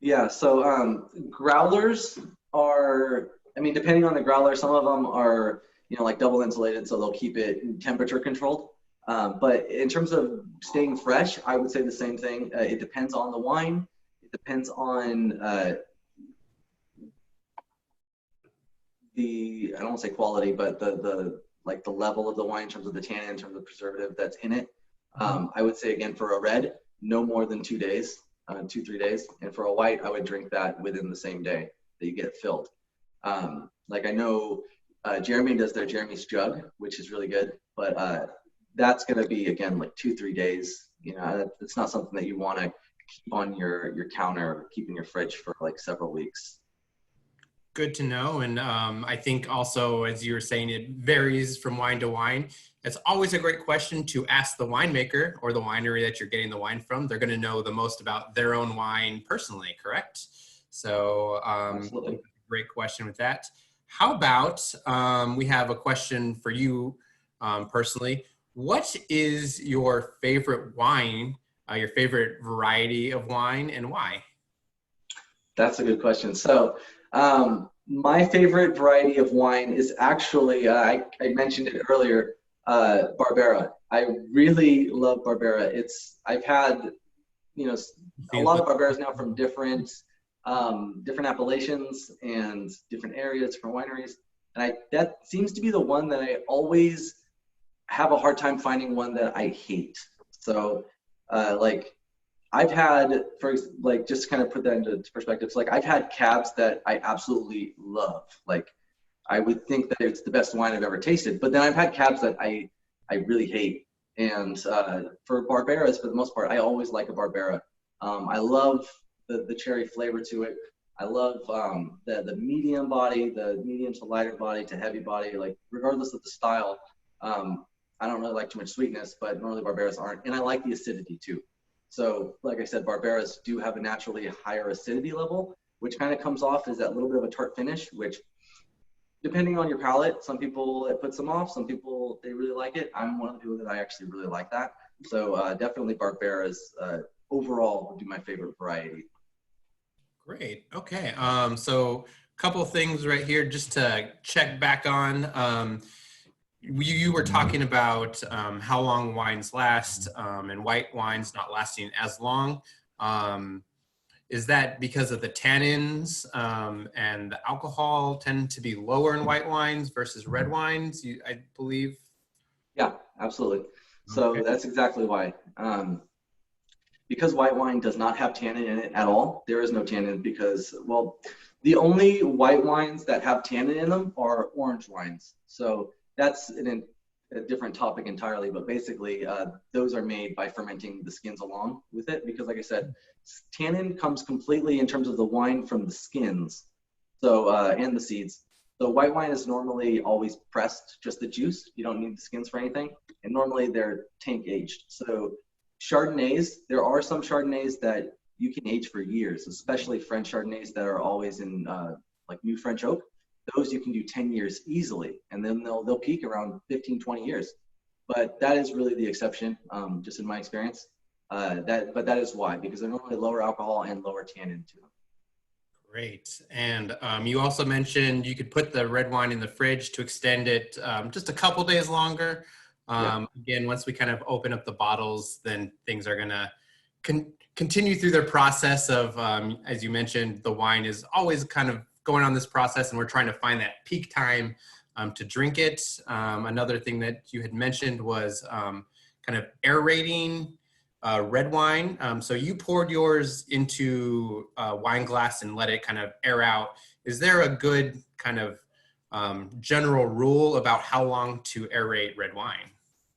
Yeah, so growlers are, depending on the growler, some of them are, like double insulated, so they'll keep it temperature controlled. But in terms of staying fresh, I would say the same thing. It depends on the wine. It depends on I don't want to say quality, but the level of the wine in terms of the tannin, in terms of the preservative that's in it. I would say, again, for a red, no more than 2 days, 2-3 days. And for a white, I would drink that within the same day that you get it filled. Like I know Jeremy does their Jeremy's Jug, which is really good, but that's going to be, again, like 2-3 days. It's not something that you want to keep on your counter or keep in your fridge for like several weeks. Good to know. And I think also, as you were saying, it varies from wine to wine. It's always a great question to ask the winemaker or the winery that you're getting the wine from. They're going to know the most about their own wine personally, correct? So Absolutely. Great question with that. How about we have a question for you personally. What is your favorite wine, your favorite variety of wine, and why? That's a good question. So my favorite variety of wine is actually, I mentioned it earlier, Barbera. I really love Barbera. I've had, a lot of Barberas now from different appellations and different areas, different wineries. And that seems to be the one that I always have a hard time finding one that I hate. So I've had, just to kind of put that into perspective, so I've had cabs that I absolutely love. I would think that it's the best wine I've ever tasted, but then I've had cabs that I really hate. And for Barberas, for the most part, I always like a Barbera. I love the cherry flavor to it. I love the medium body, the medium to lighter body to heavy body, regardless of the style. I don't really like too much sweetness, but normally Barberas aren't. And I like the acidity too. So like I said, Barberas do have a naturally higher acidity level, which kind of comes off as that little bit of a tart finish, which depending on your palate, some people it puts them off, some people they really like it. I'm one of the people that I actually really like that. So definitely Barbera is overall would be my favorite variety. Great. Okay. So a couple of things right here just to check back on. You were talking about how long wines last and white wines not lasting as long. Is that because of the tannins and the alcohol tend to be lower in white wines versus red wines, I believe? Yeah, absolutely. Okay. So that's exactly why. Because white wine does not have tannin in it at all, there is no tannin because, well, the only white wines that have tannin in them are orange wines. So that's a different topic entirely, but basically those are made by fermenting the skins along with it because, like I said, tannin comes completely in terms of the wine from the skins, so and the seeds. So white wine is normally always pressed, just the juice. You don't need the skins for anything, and normally they're tank aged. So Chardonnays, there are some Chardonnays that you can age for years, especially French Chardonnays that are always in like new French oak. Those you can do 10 years easily, and then they'll peak around 15, 20 years. But that is really the exception, just in my experience. But that is why, because they're normally lower alcohol and lower tannin to them. Great. And you also mentioned you could put the red wine in the fridge to extend it just a couple days longer. Again, once we kind of open up the bottles, then things are going to continue through their process of, as you mentioned, the wine is always kind of going on this process and we're trying to find that peak time to drink it. Another thing that you had mentioned was kind of aerating red wine. So you poured yours into a wine glass and let it kind of air out. Is there a good kind of general rule about how long to aerate red wine?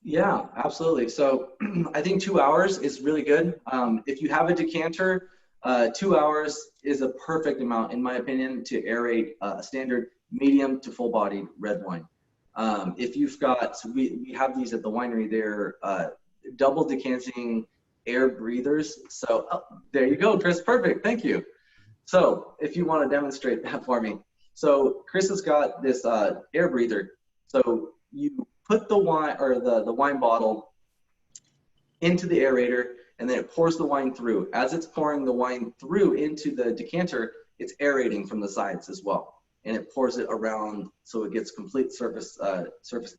Yeah, absolutely. So I think 2 hours is really good. If you have a decanter, 2 hours is a perfect amount, in my opinion, to aerate a standard medium to full-bodied red wine. If you've got, we have these at the winery, they're double decanting air breathers. So there you go, Chris, perfect, thank you. So if you want to demonstrate that for me. So Chris has got this air breather. So you put the wine or the wine bottle into the aerator and then it pours the wine through. As it's pouring the wine through into the decanter, it's aerating from the sides as well. And it pours it around so it gets complete surface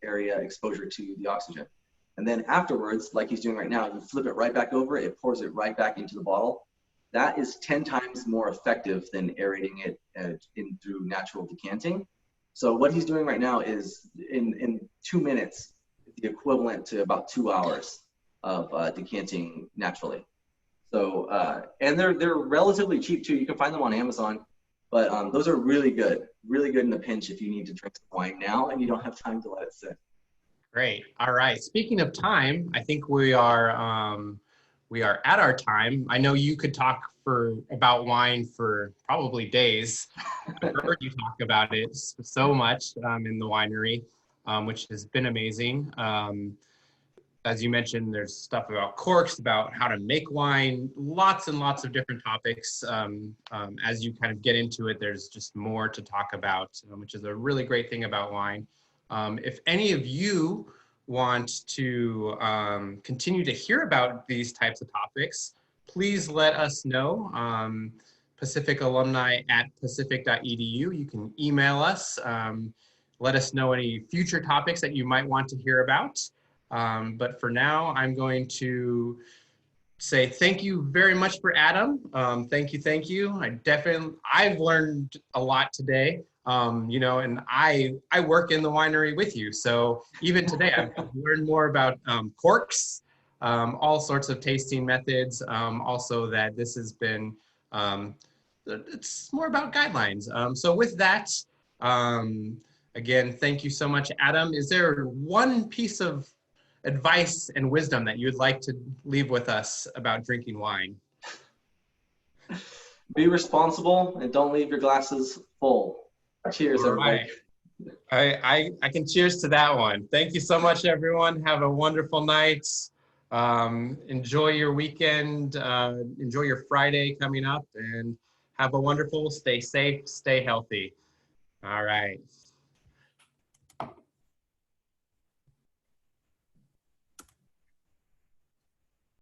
area exposure to the oxygen. And then afterwards, like he's doing right now, you flip it right back over, it pours it right back into the bottle. That is 10 times more effective than aerating it in through natural decanting. So what he's doing right now is in 2 minutes, the equivalent to about 2 hours of decanting naturally. So and they're relatively cheap too. You can find them on Amazon, but those are really good in a pinch if you need to drink some wine now and you don't have time to let it sit. Great. All right. Speaking of time, I think we are at our time. I know you could talk about wine for probably days. I've heard you talk about it so much in the winery, which has been amazing. As you mentioned, there's stuff about corks, about how to make wine, lots and lots of different topics. As you kind of get into it, there's just more to talk about, which is a really great thing about wine. If any of you want to continue to hear about these types of topics, please let us know. Pacific alumni at pacific.edu. You can email us. Let us know any future topics that you might want to hear about. But for now, I'm going to say thank you very much for Adam. Thank you. I've learned a lot today. And I work in the winery with you. So even today, I've learned more about corks, all sorts of tasting methods. Also that this has been, it's more about guidelines. So with that, again, thank you so much, Adam. Is there one piece of advice and wisdom that you'd like to leave with us about drinking wine? Be responsible and don't leave your glasses full. Cheers, All everybody. right. I can cheers to that one. Thank you so much, everyone. Have a wonderful night. Enjoy your weekend. Enjoy your Friday coming up and have a wonderful, stay safe, stay healthy. All right.